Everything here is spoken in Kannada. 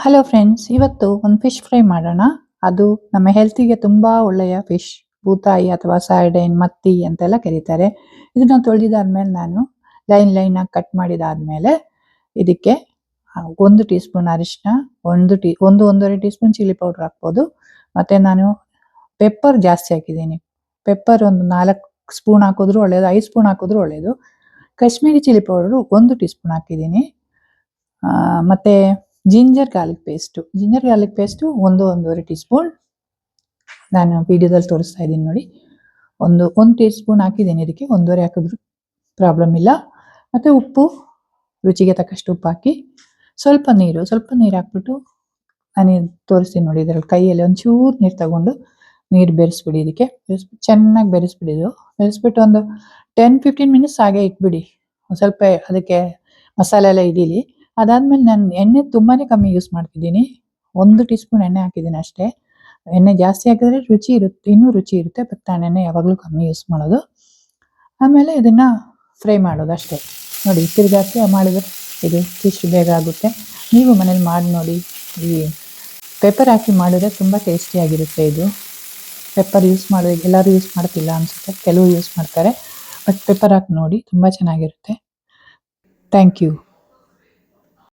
ಹಲೋ ಫ್ರೆಂಡ್ಸ್, ಇವತ್ತು ಒಂದು ಫಿಶ್ ಫ್ರೈ ಮಾಡೋಣ. ಅದು ನಮ್ಮ ಹೆಲ್ತಿಗೆ ತುಂಬ ಒಳ್ಳೆಯ ಫಿಶ್, ಬೂತಾಯಿ ಅಥವಾ ಸಾರ್ಡೈನ್, ಮತ್ತಿ ಅಂತೆಲ್ಲ ಕರೀತಾರೆ. ಇದನ್ನ ತೊಳೆದಿದ್ದಾದ್ಮೇಲೆ ನಾನು ಲೈನಾಗಿ ಕಟ್ ಮಾಡಿದಾದ್ಮೇಲೆ ಇದಕ್ಕೆ 1 ಟೀ ಸ್ಪೂನ್ ಅರಿಶಿನ, 1-1.5 ಟೀ ಸ್ಪೂನ್ ಚಿಲ್ಲಿ ಪೌಡರ್ ಹಾಕ್ಬೋದು. ಮತ್ತು ನಾನು ಪೆಪ್ಪರ್ ಜಾಸ್ತಿ ಹಾಕಿದ್ದೀನಿ. ಪೆಪ್ಪರ್ ಒಂದು 4 ಸ್ಪೂನ್ ಹಾಕಿದ್ರು ಒಳ್ಳೆಯದು, 5 ಸ್ಪೂನ್ ಹಾಕಿದ್ರು ಒಳ್ಳೆಯದು. Kashmiri chilli powder 1 tea spoon ಹಾಕಿದ್ದೀನಿ. ಮತ್ತು ginger garlic paste 1-1.5 tea spoon. ನಾನು ವಿಡಿಯೋದಲ್ಲಿ ತೋರಿಸ್ತಾ ಇದ್ದೀನಿ ನೋಡಿ. ಒಂದು ಟೀ ಸ್ಪೂನ್ ಹಾಕಿದ್ದೀನಿ. ಇದಕ್ಕೆ 1.5 ಹಾಕಿದ್ರು ಪ್ರಾಬ್ಲಮ್ ಇಲ್ಲ. ಮತ್ತು ಉಪ್ಪು, ರುಚಿಗೆ ತಕ್ಕಷ್ಟು ಉಪ್ಪು ಹಾಕಿ, ಸ್ವಲ್ಪ ನೀರು ಹಾಕ್ಬಿಟ್ಟು ನಾನು ತೋರಿಸ್ತೀನಿ ನೋಡಿ. ಇದರಲ್ಲಿ ಕೈಯಲ್ಲಿ ಒಂಚೂರು ನೀರು ತಗೊಂಡು ನೀರು ಬೆರೆಸ್ಬಿಡಿ. ಇದಕ್ಕೆ ಚೆನ್ನಾಗಿ ಬೆರೆಸ್ಬಿಟ್ಟು ಒಂದು 10-15 ಮಿನಿಟ್ಸ್ ಹಾಗೆ ಇಟ್ಬಿಡಿ. ಸ್ವಲ್ಪ ಅದಕ್ಕೆ ಮಸಾಲೆ ಎಲ್ಲ ಹಿಡೀಲಿ. ಅದಾದಮೇಲೆ ನಾನು ಎಣ್ಣೆ ತುಂಬಾ ಕಮ್ಮಿ ಯೂಸ್ ಮಾಡ್ತಿದ್ದೀನಿ. 1 ಟೀ ಸ್ಪೂನ್ ಎಣ್ಣೆ ಹಾಕಿದ್ದೀನಿ ಅಷ್ಟೇ. ಎಣ್ಣೆ ಜಾಸ್ತಿ ಹಾಕಿದ್ರೆ ಇನ್ನೂ ರುಚಿ ಇರುತ್ತೆ. ಬಟ್ ನಾನು ಎಣ್ಣೆ ಯಾವಾಗಲೂ ಕಮ್ಮಿ ಯೂಸ್ ಮಾಡೋದು. ಆಮೇಲೆ ಇದನ್ನು ಫ್ರೈ ಮಾಡೋದು ಅಷ್ಟೇ. ನೋಡಿ, ತಿರುಗಾಕಿ ಮಾಡಿದ್ರೆ ಇದು ಫಿಶ್ ಬೇಗ ಆಗುತ್ತೆ. ನೀವು ಮನೇಲಿ ಮಾಡಿ ನೋಡಿ. ಈ ಪೆಪ್ಪರ್ ಹಾಕಿ ಮಾಡಿದ್ರೆ ತುಂಬ ಟೇಸ್ಟಿಯಾಗಿರುತ್ತೆ. ಇದು ಪೆಪ್ಪರ್ ಯೂಸ್ ಮಾಡೋದು ಎಲ್ಲರೂ ಯೂಸ್ ಮಾಡ್ತಿಲ್ಲ ಅನಿಸುತ್ತೆ, ಕೆಲವು ಯೂಸ್ ಮಾಡ್ತಾರೆ. ಬಟ್ ಪೆಪ್ಪರ್ ಹಾಕಿ ನೋಡಿ, ತುಂಬ ಚೆನ್ನಾಗಿರುತ್ತೆ. Thank you.